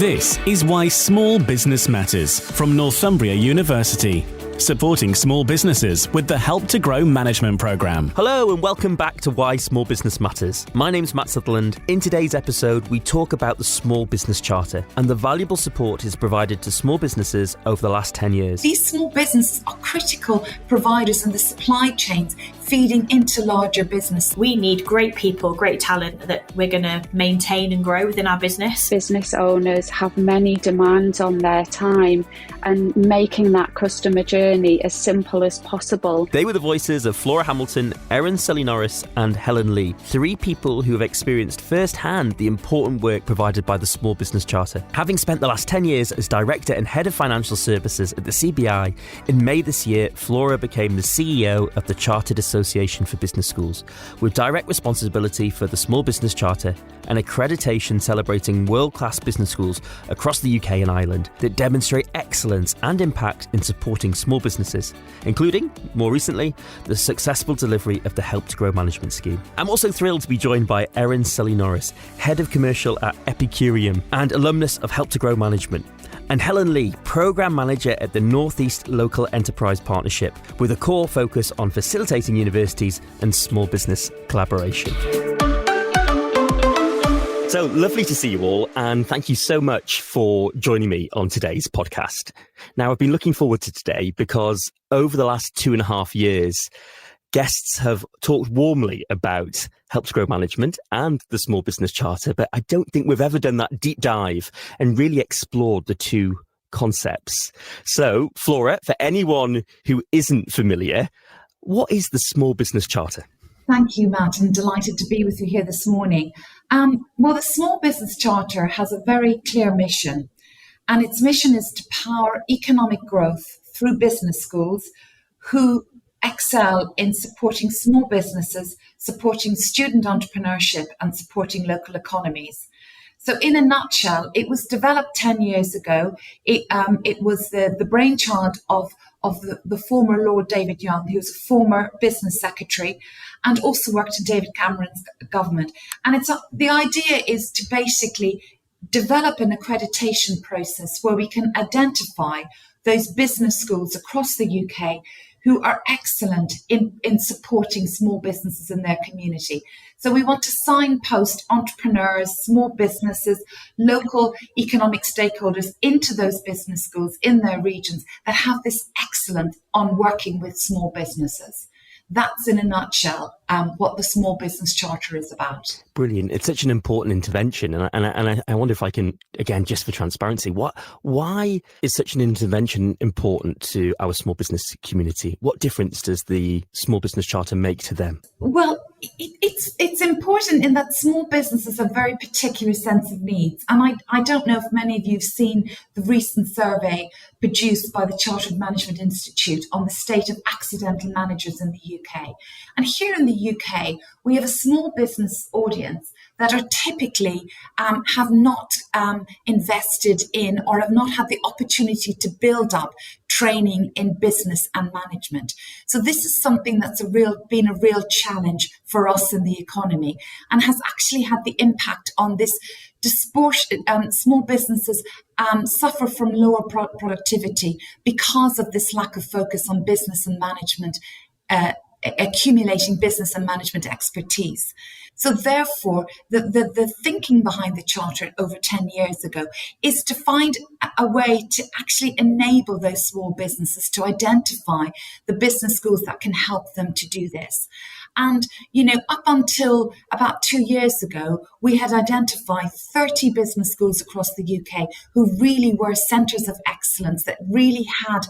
This is Why Small Business Matters from Northumbria University, supporting small businesses with the Help to Grow management programme. Hello and welcome back to Why Small Business Matters. My name's Matt Sutherland. In today's episode, we talk about the Small Business Charter and the valuable support it's provided to small businesses over the last 10 years. These small businesses are critical providers in the supply chains feeding into larger business. We need great people, great talent that we're going to maintain and grow within our business. Business owners have many demands on their time, and making that customer journey as simple as possible. They were the voices of Flora Hamilton, Erin, Sully-Norris and Helen Lee, three people who have experienced firsthand the important work provided by the Small Business Charter. Having spent the last 10 years as Director and Head of Financial Services at the CBI, in May this year, Flora became the CEO of the Chartered Association for Business Schools, with direct responsibility for the Small Business Charter and accreditation celebrating world-class business schools across the UK and Ireland that demonstrate excellence and impact in supporting small businesses, including, more recently, the successful delivery of the Help to Grow management scheme. I'm also thrilled to be joined by Erin Sully-Norris, Head of Commercial at Epicureum and alumnus of Help to Grow Management, and Helen Lee, Programme Manager at the North East Local Enterprise Partnership, with a core focus on facilitating universities and small business collaboration. So lovely to see you all, and thank you so much for joining me on today's podcast. Now, I've been looking forward to today because over the last 2.5 years, guests have talked warmly about Help to Grow Management and the Small Business Charter, but I don't think we've ever done that deep dive and really explored the two concepts. So, Flora, for anyone who isn't familiar, what is the Small Business Charter? Thank you, Matt. I'm delighted to be with you here this morning. Well, the Small Business Charter has a very clear mission, and its mission is to power economic growth through business schools who excel in supporting small businesses, supporting student entrepreneurship, and supporting local economies. So in a nutshell, it was developed 10 years ago. It was the brainchild of the former Lord David Young, who was a former business secretary and also worked in David Cameron's government. And the idea is to basically develop an accreditation process where we can identify those business schools across the UK who are excellent in supporting small businesses in their community. So we want to signpost entrepreneurs, small businesses, local economic stakeholders into those business schools in their regions that have this excellence on working with small businesses. That's in a nutshell what the Small Business Charter is about. Brilliant. It's such an important intervention. And I wonder if I can, again, just for transparency, why is such an intervention important to our small business community? What difference does the Small Business Charter make to them? Well, it's important in that small businesses have very particular sense of needs. And I don't know if many of you have seen the recent survey produced by the Chartered Management Institute on the state of accidental managers in the UK. And here in the UK, we have a small business audience that are typically have not invested in or have not had the opportunity to build up training in business and management. So this is something that's been a real challenge for us in the economy and has actually had the impact on this small businesses suffer from lower productivity because of this lack of focus on business and management, accumulating business and management expertise. So therefore, the thinking behind the Charter over 10 years ago is to find a way to actually enable those small businesses to identify the business schools that can help them to do this. And, up until about 2 years ago, we had identified 30 business schools across the UK who really were centres of excellence that really had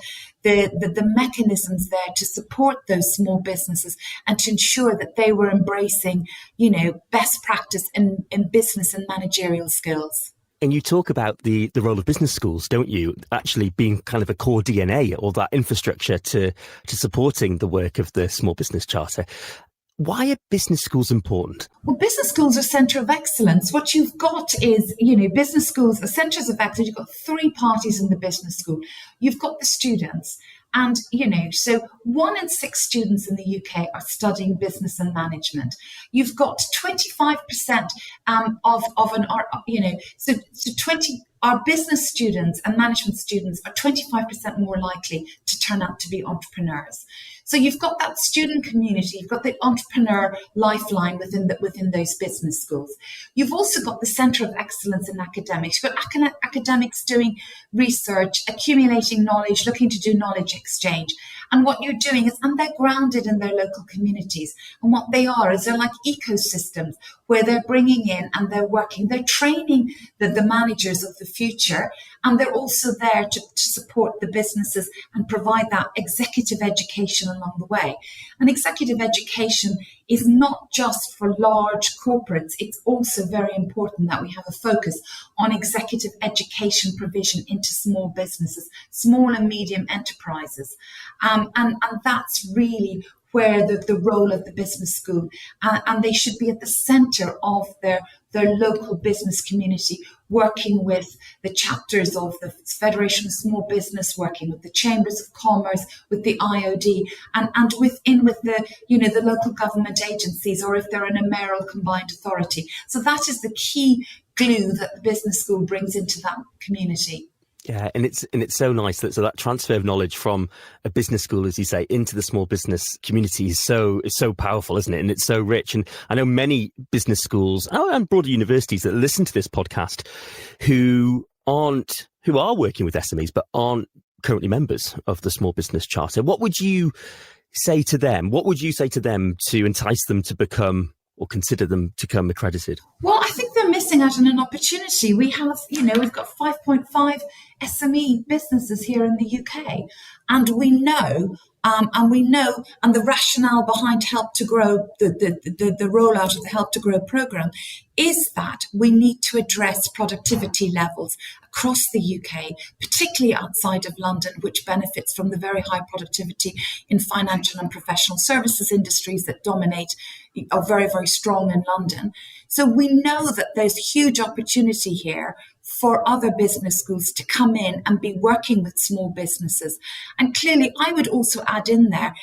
the mechanisms there to support those small businesses and to ensure that they were embracing, best practice in business and managerial skills. And you talk about the role of business schools, don't you? Actually being kind of a core DNA or that infrastructure to supporting the work of the Small Business Charter. Why are business schools important? Well, business schools are centre of excellence. What you've got is, business schools are centres of excellence. You've got three parties in the business school. You've got the students, And, so 1 in 6 students in the UK are studying business and management. You've got 25% our business students and management students are 25% more likely to turn out to be entrepreneurs. So you've got that student community, you've got the entrepreneur lifeline within those business schools. You've also got the Centre of Excellence in Academics. You've got academics doing research, accumulating knowledge, looking to do knowledge exchange. And what you're doing is, and they're grounded in their local communities. And what they are is they're like ecosystems where they're bringing in and they're working, they're training the managers of the future. And they're also there to support the businesses and provide that executive education along the way. And executive education is not just for large corporates. It's also very important that we have a focus on executive education provision into small businesses, small and medium enterprises. And that's really where the role of the business school, and they should be at the centre of their local business community, working with the chapters of the Federation of Small Business, working with the Chambers of Commerce, with the IOD, and with the local government agencies, or if they're in a mayoral combined authority. So that is the key glue that the business school brings into that community. Yeah, and it's so nice that transfer of knowledge from a business school, as you say, into the small business community is so powerful, isn't it? And it's so rich. And I know many business schools and broader universities that listen to this podcast who are working with SMEs but aren't currently members of the Small Business Charter. What would you say to them? What would you say to them to entice them to become or consider them to become accredited? Well, I think they're missing out on an opportunity. We have, we've got 5.5 SME businesses here in the UK, and we know, and the rationale behind Help to Grow, the rollout of the Help to Grow programme, is that we need to address productivity levels across the UK, particularly outside of London, which benefits from the very high productivity in financial and professional services industries that dominate, are very, very strong in London. So we know that there's huge opportunity here for other business schools to come in and be working with small businesses. And clearly, I would also add in there,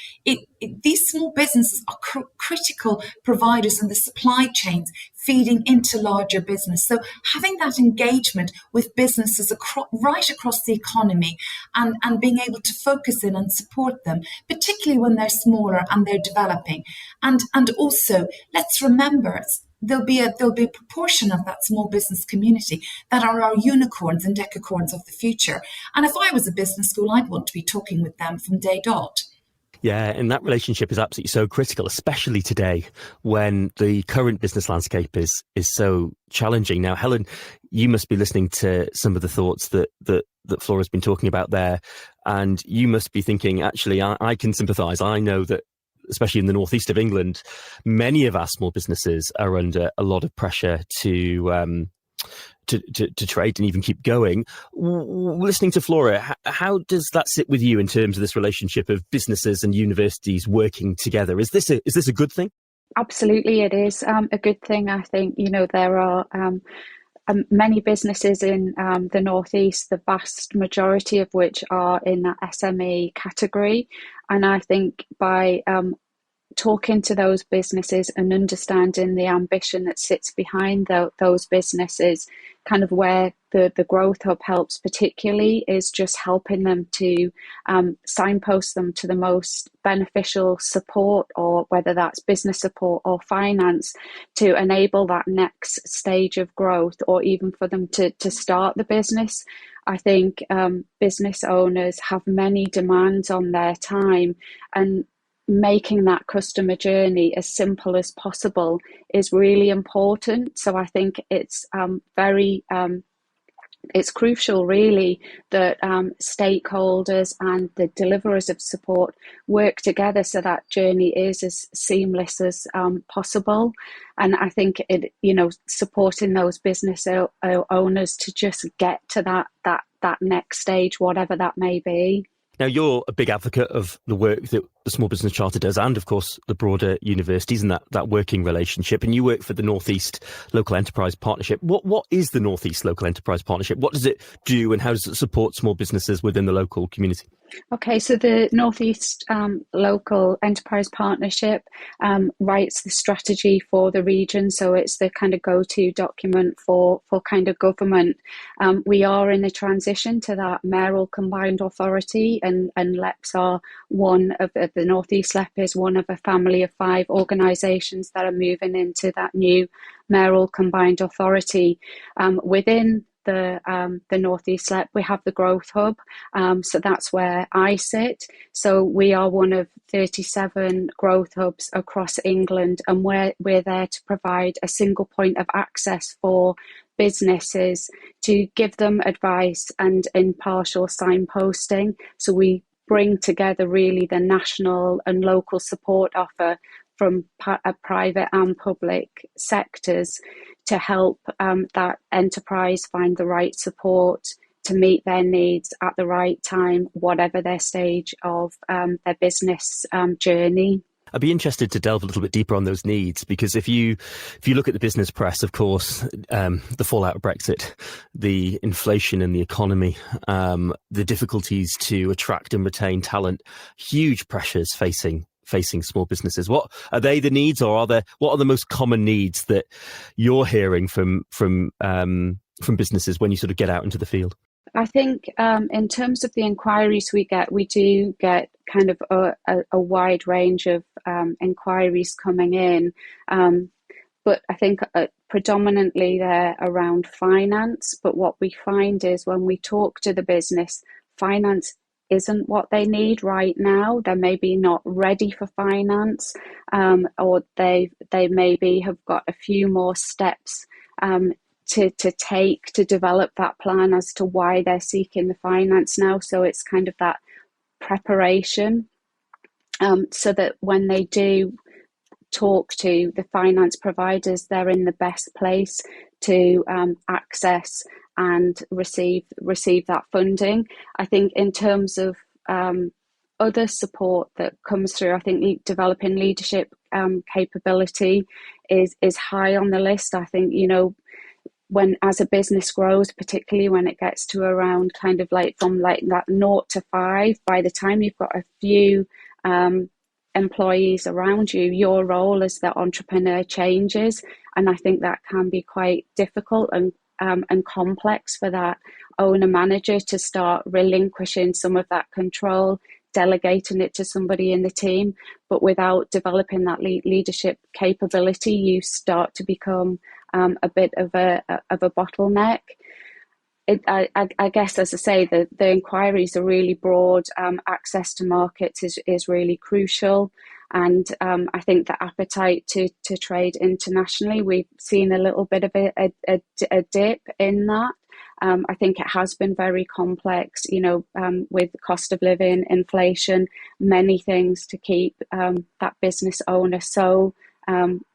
these small businesses are critical providers in the supply chains feeding into larger business. So having that engagement with businesses right across the economy and being able to focus in and support them, particularly when they're smaller and they're developing. And also, let's remember, there'll be a proportion of that small business community that are our unicorns and decacorns of the future. And if I was a business school, I'd want to be talking with them from day dot. Yeah, and that relationship is absolutely so critical, especially today when the current business landscape is so challenging. Now, Helen, you must be listening to some of the thoughts that Flora's been talking about there, and you must be thinking, actually, I can sympathise. I know that, especially in the northeast of England, many of our small businesses are under a lot of pressure to trade and even keep going. Listening to Flora, how does that sit with you in terms of this relationship of businesses and universities working together? Is this a good thing? Absolutely, it is a good thing. I think, there are many businesses in the northeast, the vast majority of which are in that SME category. And I think by talking to those businesses and understanding the ambition that sits behind those businesses, kind of where the Growth Hub helps particularly is just helping them to signpost them to the most beneficial support, or whether that's business support or finance, to enable that next stage of growth, or even for them to start the business. I think business owners have many demands on their time, and making that customer journey as simple as possible is really important. So I think it's it's crucial, really, that stakeholders and the deliverers of support work together so that journey is as seamless as possible. And I think supporting those business owners to just get to that next stage, whatever that may be. Now, you're a big advocate of the work that the Small Business Charter does, and of course the broader universities and that working relationship. And you work for the North East Local Enterprise Partnership. What is the North East Local Enterprise Partnership? What does it do, and how does it support small businesses within the local community? Okay, so the Northeast Local Enterprise Partnership writes the strategy for the region, so it's the kind of go-to document for kind of government. We are in a transition to that mayoral combined authority, and LEPs are one of the Northeast LEP is one of a family of 5 organisations that are moving into that new mayoral combined authority. Within the Northeast LEP, we have the Growth Hub, so that's where I sit. So we are one of 37 growth hubs across England, and we're there to provide a single point of access for businesses to give them advice and impartial signposting. So we bring together really the national and local support offer from private and public sectors to help that enterprise find the right support to meet their needs at the right time, whatever their stage of their business journey. I'd be interested to delve a little bit deeper on those needs, because if you look at the business press, of course, the fallout of Brexit, the inflation in the economy, the difficulties to attract and retain talent, huge pressures facing small businesses. What are they, the needs, or what are the most common needs that you're hearing from businesses when you sort of get out into the field? I think in terms of the inquiries we do get kind of a wide range of inquiries coming in. But I think predominantly they're around finance. But what we find is when we talk to the business, finance isn't what they need right now. They're maybe not ready for finance, or they maybe have got a few more steps to take to develop that plan as to why they're seeking the finance now. So it's kind of that preparation, so that when they do talk to the finance providers, they're in the best place to access and receive that funding. I think in terms of other support that comes through, I think developing leadership capability is high on the list. I think, when as a business grows, particularly when it gets to around kind of like from like that 0 to 5, by the time you've got a few employees around you, your role as the entrepreneur changes. And I think that can be quite difficult and complex for that owner manager to start relinquishing some of that control, delegating it to somebody in the team. But without developing that leadership capability, you start to become a bit of a bottleneck. I guess, as I say, the inquiries are really broad. Access to markets is really crucial. And I think the appetite to trade internationally, we've seen a little bit of a dip in that. I think it has been very complex, with the cost of living, inflation, many things to keep that business owner so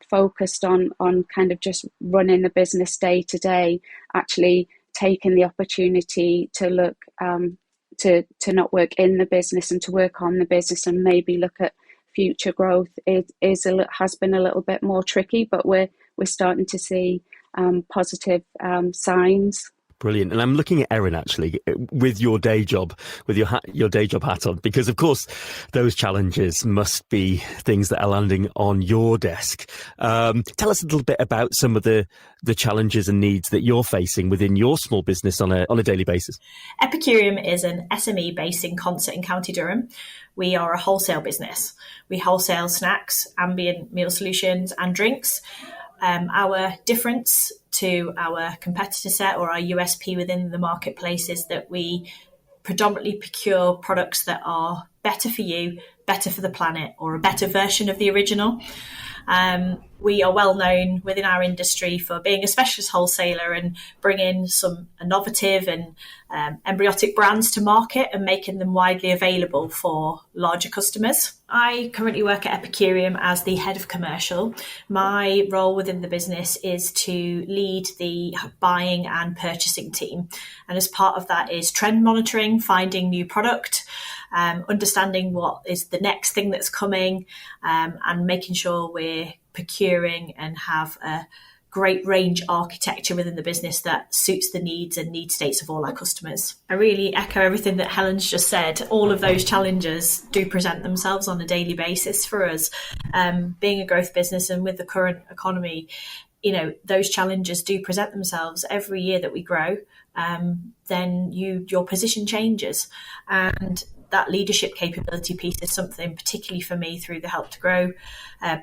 focused on kind of just running the business day to day, actually taking the opportunity to look to not work in the business and to work on the business and maybe look at future growth. It has been a little bit more tricky, but we're starting to see positive signs. Brilliant. And I'm looking at Erin, actually, with your day job, with your day job hat on, because, of course, those challenges must be things that are landing on your desk. Tell us a little bit about some of the challenges and needs that you're facing within your small business on a daily basis. Epicurium is an SME based in Consett in County Durham. We are a wholesale business. We wholesale snacks, ambient meal solutions and drinks. Our difference to our competitor set, or our USP within the marketplace, is that we predominantly procure products that are better for you, better for the planet, or a better version of the original. We are well known within our industry for being a specialist wholesaler and bringing some innovative and embryotic brands to market and making them widely available for larger customers. I currently work at Epicurium as the head of commercial. My role within the business is to lead the buying and purchasing team. And as part of that is trend monitoring, finding new product, understanding what is the next thing that's coming, and making sure we're procuring and have a great range architecture within the business that suits the needs and need states of all our customers. I really echo everything that Helen's just said. All of those challenges do present themselves on a daily basis for us. Being a growth business and with the current economy, those challenges do present themselves every year that we grow. Then your position changes, and that leadership capability piece is something particularly for me through the Help to Grow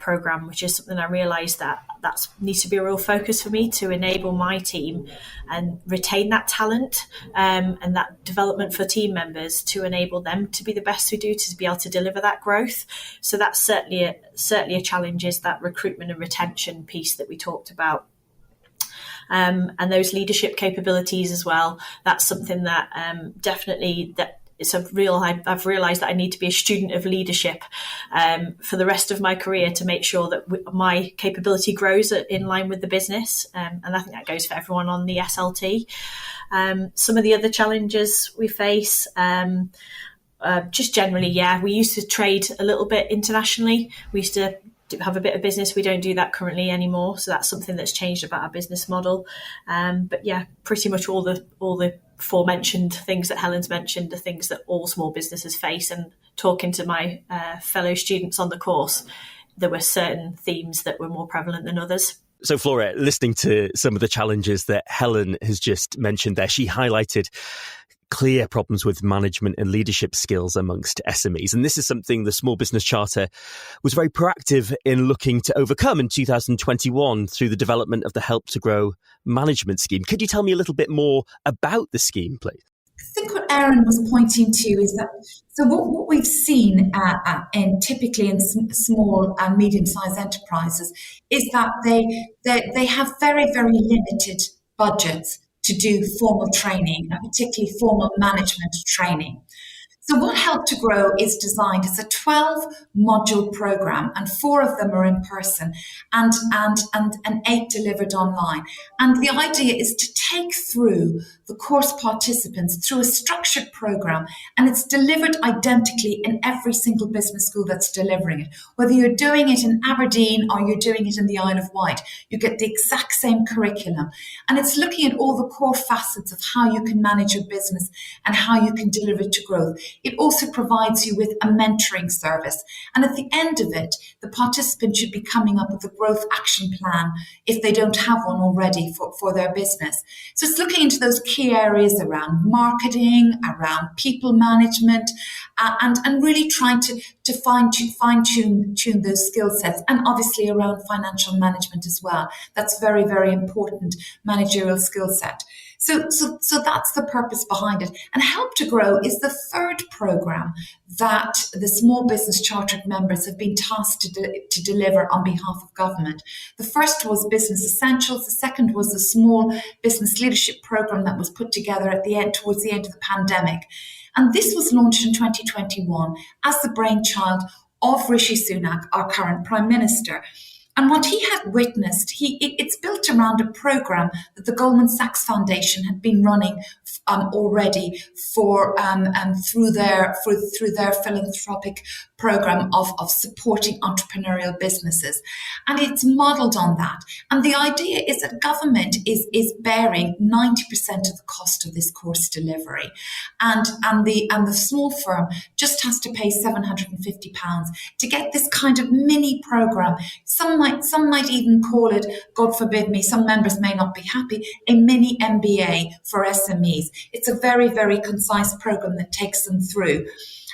programme, which is something I realised that needs to be a real focus for me to enable my team and retain that talent and that development for team members to enable them to be the best we do to be able to deliver that growth. So that's certainly a challenge, is that recruitment and retention piece that we talked about. And those leadership capabilities as well. That's something that definitely I've realised that I need to be a student of leadership for the rest of my career to make sure that my capability grows in line with the business. And I think that goes for everyone on the SLT. Some of the other challenges we face, just generally, we used to trade a little bit internationally. We used to have a bit of business. We don't do that currently anymore. So that's something that's changed about our business model. But pretty much all the aforementioned things that Helen's mentioned are things that all small businesses face. And talking to my fellow students on the course, there were certain themes that were more prevalent than others. So Flora, listening to some of the challenges that Helen has just mentioned there, she highlighted clear problems with management and leadership skills amongst SMEs. And this is something the Small Business Charter was very proactive in looking to overcome in 2021 through the development of the Help to Grow management scheme. Could you tell me a little bit more about the scheme, please? I think what Erin was pointing to is that, so what we've seen typically in small and medium-sized enterprises is that they have very, very limited budgets to do formal training, and particularly formal management training. So what Help to Grow is designed as a 12-module program, and 4 of them are in person and 8 delivered online. And the idea is to take through the course participants through a structured program, and it's delivered identically in every single business school that's delivering it. Whether you're doing it in Aberdeen or you're doing it in the Isle of Wight, you get the exact same curriculum. And it's looking at all the core facets of how you can manage your business and how you can deliver it to growth. It also provides you with a mentoring service. And at the end of it, the participant should be coming up with a growth action plan if they don't have one already for their business. So it's looking into those key areas around marketing, around people management, and really trying to fine-tune those skill sets, and obviously around financial management as well. That's very, very important managerial skill set. So that's the purpose behind it. And Help to Grow is the third program that the Small Business Chartered members have been tasked to deliver on behalf of government. The first was Business Essentials. The second was the Small Business Leadership Program that was put together towards the end of the pandemic. And this was launched in 2021 as the brainchild of Rishi Sunak, our current Prime Minister. And what he had witnessed, it's built around a program that the Goldman Sachs Foundation had been running already through their philanthropic program of supporting entrepreneurial businesses, and it's modelled on that. And the idea is that government is bearing 90% of the cost of this course delivery, and the small firm just has to pay £750 to get this kind of mini program. Some might even call it, God forbid me, some members may not be happy, a mini MBA for SMEs. It's a very, very concise program that takes them through.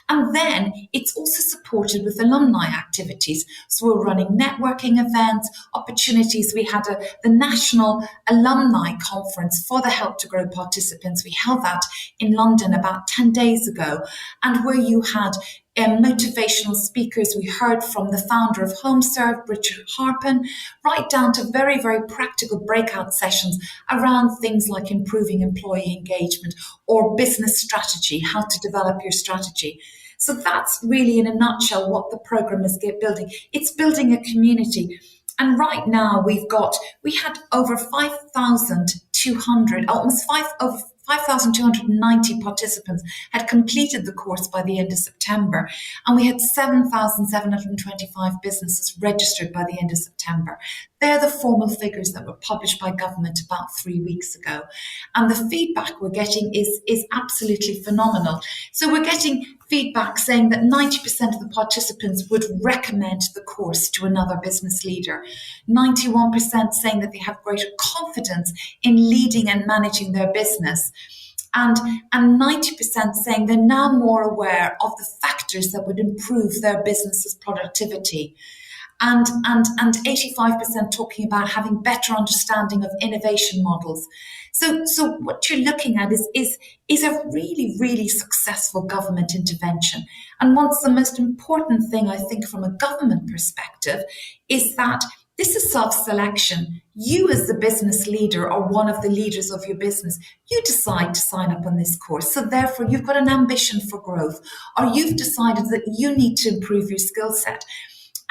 And then it's also supported with alumni activities. So we're running networking events, opportunities. We had the National Alumni Conference for the Help to Grow participants. We held that in London about 10 days ago, and where you had motivational speakers. We heard from the founder of HomeServe, Richard Harpen, right down to very, very practical breakout sessions around things like improving employee engagement or business strategy, how to develop your strategy. So that's really, in a nutshell, what the program is building. It's building a community. And right now we had over 5,200, over 5,290 participants had completed the course by the end of September, and we had 7,725 businesses registered by the end of September. They're the formal figures that were published by government about 3 weeks ago. And the feedback we're getting is absolutely phenomenal. So we're getting feedback saying that 90% of the participants would recommend the course to another business leader. 91% saying that they have greater confidence in leading and managing their business. And 90% saying they're now more aware of the factors that would improve their business's productivity. And 85% talking about having better understanding of innovation models. So what you're looking at is a really, really successful government intervention. And what's the most important thing, I think, from a government perspective, is that this is self-selection. You as the business leader or one of the leaders of your business, you decide to sign up on this course. So therefore, you've got an ambition for growth, or you've decided that you need to improve your skill set.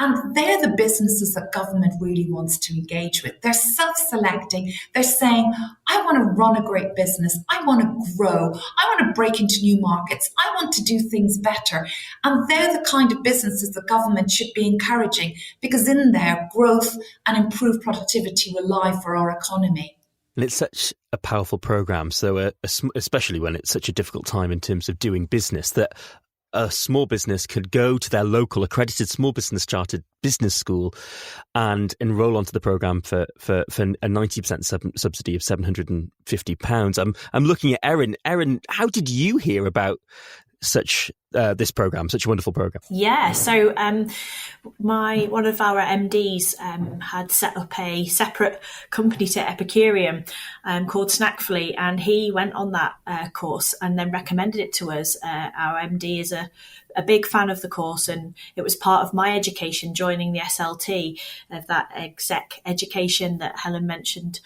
And they're the businesses that government really wants to engage with. They're self-selecting. They're saying, I want to run a great business. I want to grow. I want to break into new markets. I want to do things better. And they're the kind of businesses the government should be encouraging, because in there, growth and improved productivity will lie for our economy. And it's such a powerful programme. So especially when it's such a difficult time in terms of doing business, that a small business could go to their local accredited small business chartered business school and enroll onto the programme for a 90% subsidy of £750. I'm looking at Erin. Erin, how did you hear about this programme, such a wonderful programme? Yeah, so one of our MDs had set up a separate company to Epicurean called Snackfully, and he went on that course and then recommended it to us. Our MD is a big fan of the course, and it was part of my education, joining the SLT of that exec education that Helen mentioned.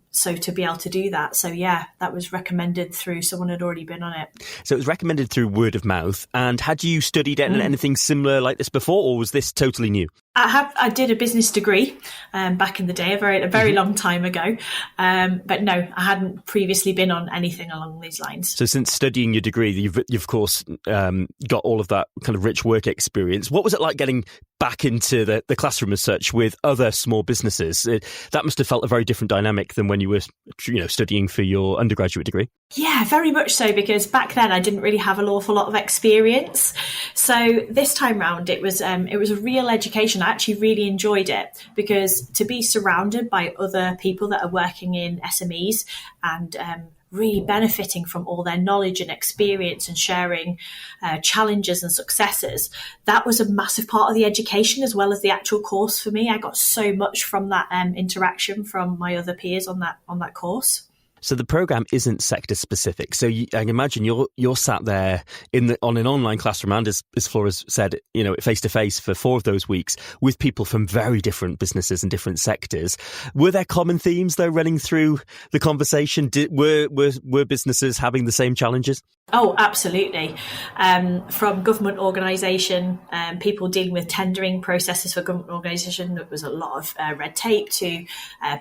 So to be able to do that. So yeah, that was recommended through someone who had already been on it. So it was recommended through word of mouth. And had you studied anything similar like this before, or was this totally new? I did a business degree back in the day, a very long time ago. But no, I hadn't previously been on anything along these lines. So since studying your degree, you've of course got all of that kind of rich work experience. What was it like getting back into the classroom as such with other small businesses? That must have felt a very different dynamic than when you were studying for your undergraduate degree. Yeah, very much so, because back then I didn't really have an awful lot of experience. So this time round, it was a real education. I actually really enjoyed it, because to be surrounded by other people that are working in SMEs and really benefiting from all their knowledge and experience and sharing challenges and successes, that was a massive part of the education as well as the actual course for me. I got so much from that interaction from my other peers on that course. So the programme isn't sector specific. So I can imagine you're sat there on an online classroom, and as Flora's said, face to face for 4 of those weeks with people from very different businesses and different sectors. Were there common themes though running through the conversation? Were businesses having the same challenges? Oh, absolutely. From government organisation, people dealing with tendering processes for government organisation, there was a lot of red tape, to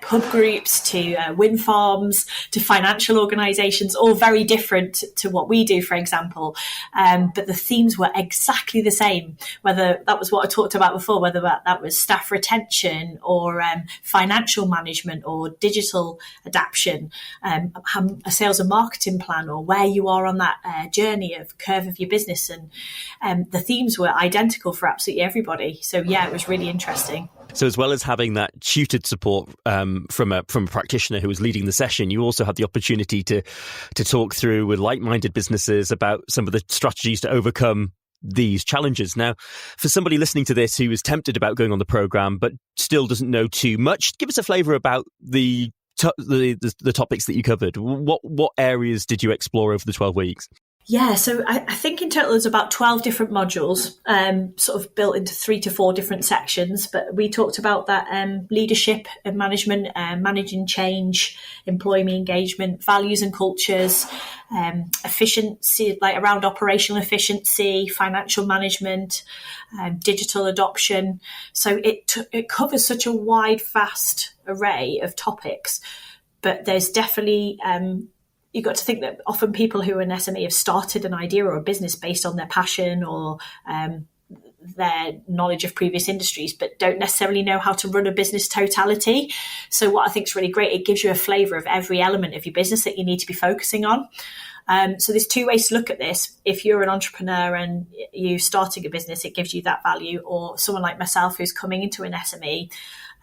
pub groups, to wind farms, to financial organisations, all very different to what we do, for example. But the themes were exactly the same, whether that was what I talked about before, whether that was staff retention or financial management or digital adaptation, a sales and marketing plan, or where you are on that journey of curve of your business. And the themes were identical for absolutely everybody. So yeah, it was really interesting. So as well as having that tutored support from a practitioner who was leading the session, you also had the opportunity to talk through with like-minded businesses about some of the strategies to overcome these challenges. Now, for somebody listening to this who is tempted about going on the programme but still doesn't know too much, give us a flavour about the topics that you covered. What areas did you explore over the 12 weeks? Yeah, so I think in total there's about 12 different modules, sort of built into 3 to 4 different sections. But we talked about that leadership and management, managing change, employee engagement, values and cultures, efficiency, like around operational efficiency, financial management, digital adoption. So it covers such a wide, vast array of topics. But there's definitely you've got to think that often people who are an SME have started an idea or a business based on their passion or their knowledge of previous industries, but don't necessarily know how to run a business totality. So what I think is really great, it gives you a flavour of every element of your business that you need to be focusing on. So there's two ways to look at this. If you're an entrepreneur and you're starting a business, it gives you that value, or someone like myself who's coming into an SME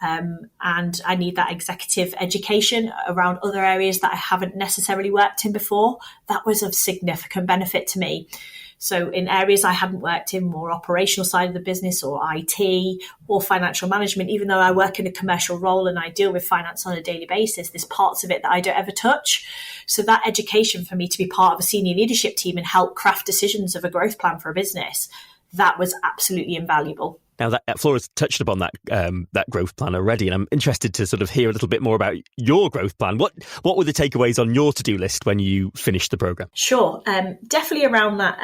and I need that executive education around other areas that I haven't necessarily worked in before. That was of significant benefit to me. So in areas I hadn't worked in, more operational side of the business or IT or financial management, even though I work in a commercial role and I deal with finance on a daily basis, there's parts of it that I don't ever touch. So that education for me to be part of a senior leadership team and help craft decisions of a growth plan for a business, that was absolutely invaluable. Now, that Flora's touched upon that growth plan already, and I'm interested to sort of hear a little bit more about your growth plan. What were the takeaways on your to-do list when you finished the programme? Sure. Definitely around that,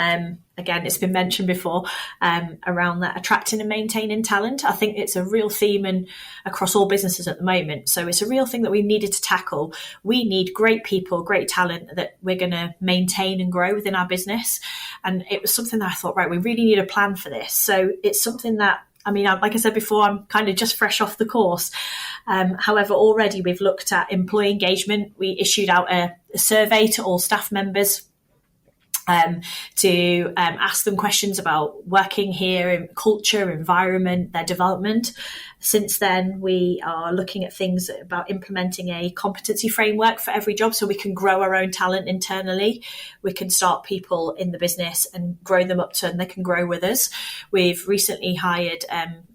again, it's been mentioned before, around that attracting and maintaining talent. I think it's a real theme across all businesses at the moment. So it's a real thing that we needed to tackle. We need great people, great talent that we're going to maintain and grow within our business. And it was something that I thought, right, we really need a plan for this. So it's something that, I mean, like I said before, I'm kind of just fresh off the course. However, already we've looked at employee engagement. We issued out a survey to all staff members to ask them questions about working here, culture, environment, their development. Since then, we are looking at things about implementing a competency framework for every job so we can grow our own talent internally. We can start people in the business and grow them up to, and they can grow with us. We've recently hired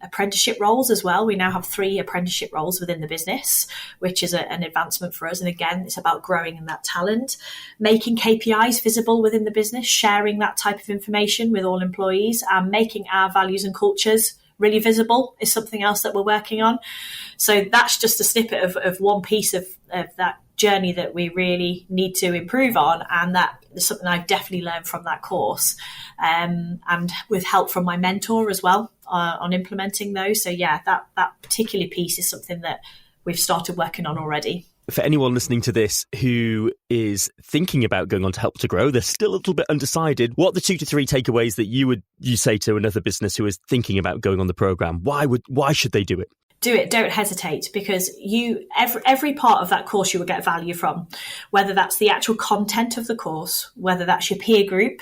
apprenticeship roles as well. We now have 3 apprenticeship roles within the business, which is an advancement for us. And again, it's about growing in that talent, making KPIs visible within the business, sharing that type of information with all employees, and making our values and cultures really visible is something else that we're working on. So that's just a snippet of one piece of that journey that we really need to improve on. And that is something I've definitely learned from that course, and with help from my mentor as well on implementing those. So yeah, that particular piece is something that we've started working on already. For anyone listening to this who is thinking about going on to Help to Grow, they're still a little bit undecided. What are the 2 to 3 takeaways that you say to another business who is thinking about going on the programme? Why should they do it? Do it. Don't hesitate, because every part of that course you will get value from, whether that's the actual content of the course, whether that's your peer group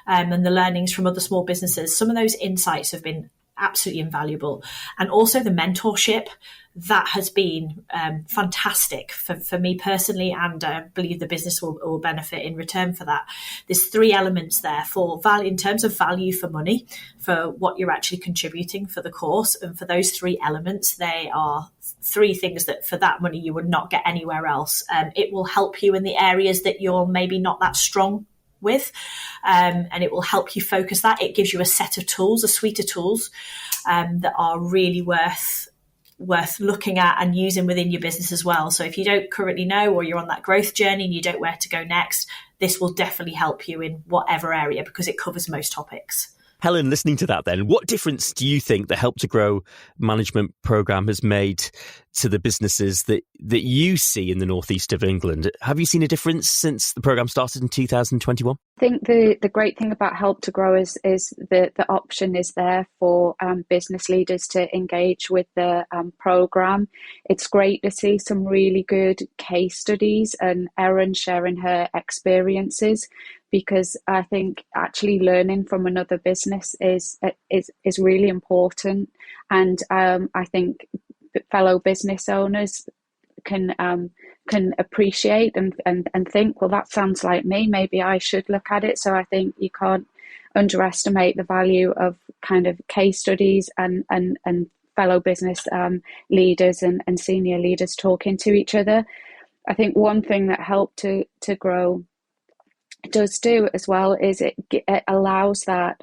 and the learnings from other small businesses. Some of those insights have been absolutely invaluable. And also the mentorship. That has been fantastic for me personally, and I believe the business will benefit in return for that. There's 3 elements there for value, in terms of value for money, for what you're actually contributing for the course. And for those 3 elements, they are 3 things that for that money you would not get anywhere else. It will help you in the areas that you're maybe not that strong with, and it will help you focus that. It gives you a set of tools, a suite of tools that are really worth looking at and using within your business as well. So if you don't currently know, or you're on that growth journey and you don't know where to go next, this will definitely help you in whatever area, because it covers most topics. Helen, listening to that then, what difference do you think the Help to Grow management programme has made to the businesses that you see in the northeast of England? Have you seen a difference since the programme started in 2021? I think the great thing about Help to Grow is that the option is there for business leaders to engage with the programme. It's great to see some really good case studies and Erin sharing her experiences, because I think actually learning from another business is really important. And I think fellow business owners can appreciate and think, well, that sounds like me, maybe I should look at it. So I think you can't underestimate the value of kind of case studies and fellow business leaders and senior leaders talking to each other. I think one thing that Help to Grow does do as well is it allows that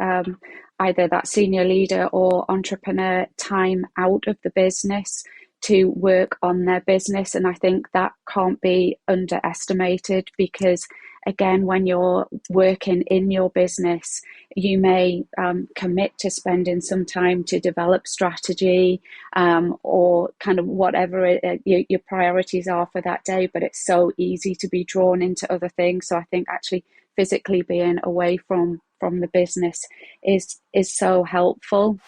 either that senior leader or entrepreneur time out of the business to work on their business. And I think that can't be underestimated, because again, when you're working in your business, you may commit to spending some time to develop strategy or kind of whatever your priorities are for that day, but it's so easy to be drawn into other things. So I think actually physically being away from the business is so helpful.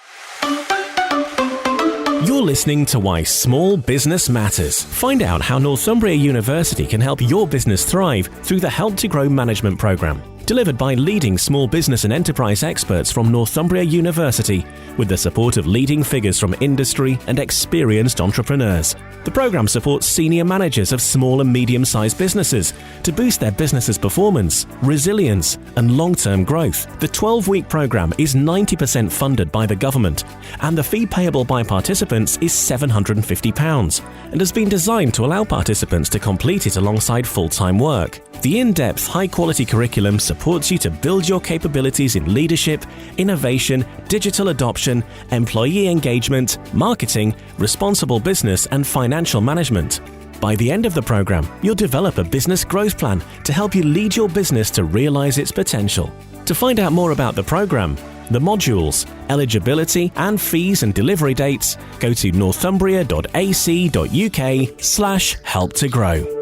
You're listening to Why Small Business Matters. Find out how Northumbria University can help your business thrive through the Help to Grow management programme. Delivered by leading small business and enterprise experts from Northumbria University, with the support of leading figures from industry and experienced entrepreneurs. The programme supports senior managers of small and medium-sized businesses to boost their business's performance, resilience and long-term growth. The 12-week programme is 90% funded by the government, and the fee payable by participants is £750 and has been designed to allow participants to complete it alongside full-time work. The in-depth, high-quality curriculum supports you to build your capabilities in leadership, innovation, digital adoption, employee engagement, marketing, responsible business and financial management. By the end of the program, you'll develop a business growth plan to help you lead your business to realize its potential. To find out more about the program, the modules, eligibility and fees and delivery dates, go to northumbria.ac.uk/help-to-grow.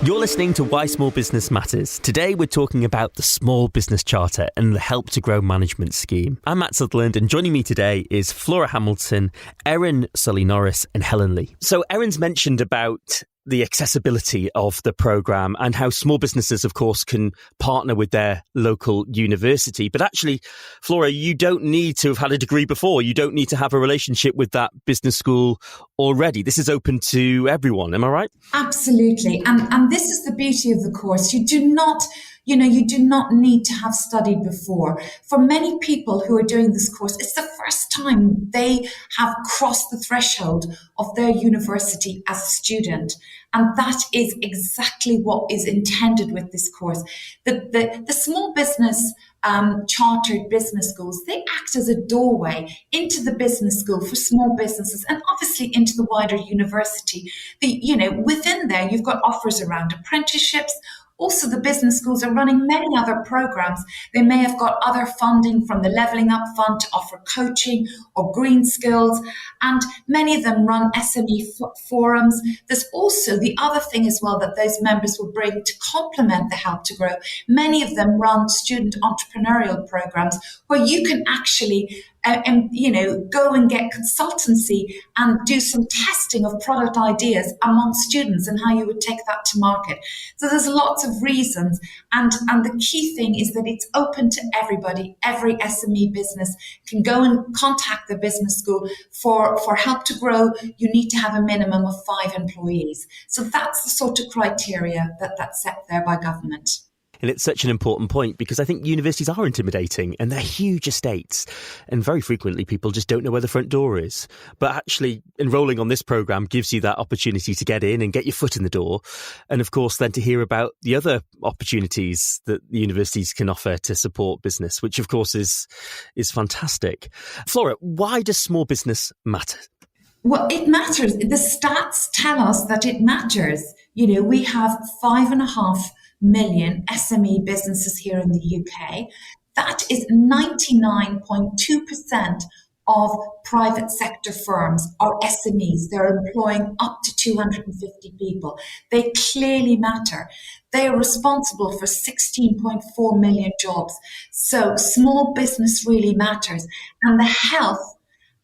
You're listening to Why Small Business Matters. Today we're talking about the Small Business Charter and the Help to Grow Management Scheme. I'm Matt Sutherland, and joining me today is Flora Hamilton, Erin, Sully-Norris and Helen Lee. So Erin's mentioned about the accessibility of the programme and how small businesses, of course, can partner with their local university. But actually, Flora, you don't need to have had a degree before. You don't need to have a relationship with that business school already. This is open to everyone. Am I right? Absolutely. And this is the beauty of the course. You do not need to have studied before. For many people who are doing this course, it's the first time they have crossed the threshold of their university as a student. And that is exactly what is intended with this course. The small business chartered business schools, they act as a doorway into the business school for small businesses and obviously into the wider university. Within there, you've got offers around apprenticeships. Also, the business schools are running many other programs. They may have got other funding from the Levelling Up Fund to offer coaching or green skills, and many of them run SME forums. There's also the other thing as well that those members will bring to complement the Help to Grow. Many of them run student entrepreneurial programs where you can actually go and get consultancy and do some testing of product ideas among students and how you would take that to market. So there's lots of reasons. And the key thing is that it's open to everybody. Every SME business can go and contact the business school for Help to Grow. You need to have a minimum of 5 employees. So that's the sort of criteria that's set there by government. And it's such an important point because I think universities are intimidating and they're huge estates. And very frequently people just don't know where the front door is. But actually enrolling on this programme gives you that opportunity to get in and get your foot in the door. And of course, then to hear about the other opportunities that the universities can offer to support business, which of course is fantastic. Flora, why does small business matter? Well, it matters. The stats tell us that it matters. We have 5.5 million SME businesses here in the UK. That is 99.2% of private sector firms are SMEs. They're employing up to 250 people. They clearly matter. They are responsible for 16.4 million jobs. So small business really matters. And the health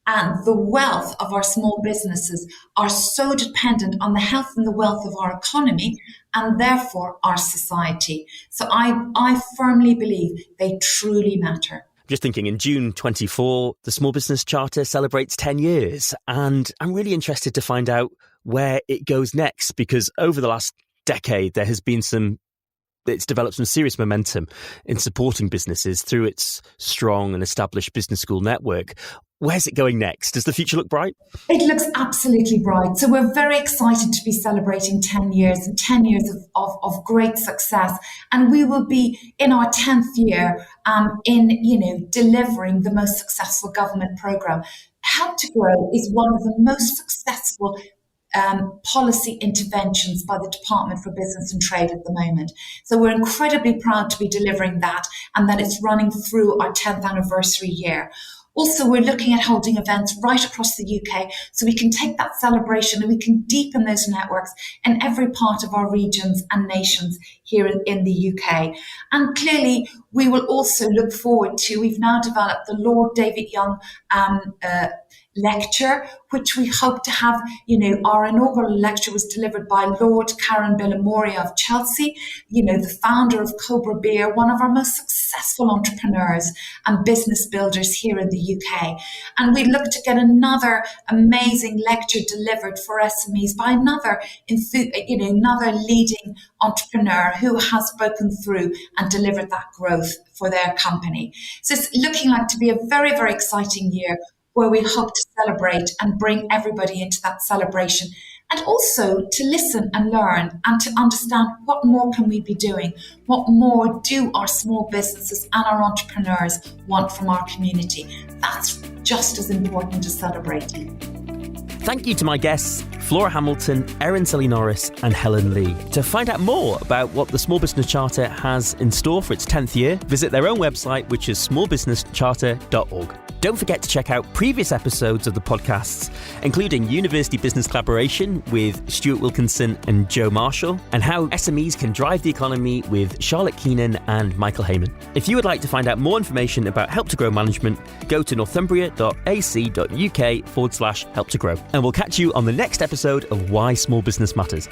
and the wealth of our small businesses are so dependent on the health and the wealth of our economy and therefore our society. So I firmly believe they truly matter. Just thinking, in June 24, the Small Business Charter celebrates 10 years. And I'm really interested to find out where it goes next, because over the last decade, it's developed some serious momentum in supporting businesses through its strong and established business school network. Where's it going next? Does the future look bright? It looks absolutely bright. So we're very excited to be celebrating 10 years and 10 years of great success. And we will be in our 10th year in delivering the most successful government programme. Help to Grow is one of the most successful policy interventions by the Department for Business and Trade at the moment. So we're incredibly proud to be delivering that, and that it's running through our 10th anniversary year. Also, we're looking at holding events right across the UK so we can take that celebration and we can deepen those networks in every part of our regions and nations here in the UK. And clearly, we will also look forward to, we've now developed the Lord David Young lecture, which we hope to have, our inaugural lecture was delivered by Lord Karen Billamori of Chelsea, the founder of Cobra Beer, one of our most successful entrepreneurs and business builders here in the UK. And we look to get another amazing lecture delivered for SMEs by another leading entrepreneur who has broken through and delivered that growth for their company. So it's looking like to be a very, very exciting year, where we hope to celebrate and bring everybody into that celebration, and also to listen and learn and to understand what more can we be doing, what more do our small businesses and our entrepreneurs want from our community. That's just as important as celebrating. Thank you to my guests, Flora Hamilton, Erin Sully-Norris and Helen Lee. To find out more about what the Small Business Charter has in store for its 10th year, visit their own website, which is smallbusinesscharter.org. Don't forget to check out previous episodes of the podcasts, including University Business Collaboration with Stuart Wilkinson and Joe Marshall, and how SMEs can drive the economy with Charlotte Keenan and Michael Heyman. If you would like to find out more information about Help to Grow management, go to northumbria.ac.uk/help to grow. And we'll catch you on the next episode of Why Small Business Matters.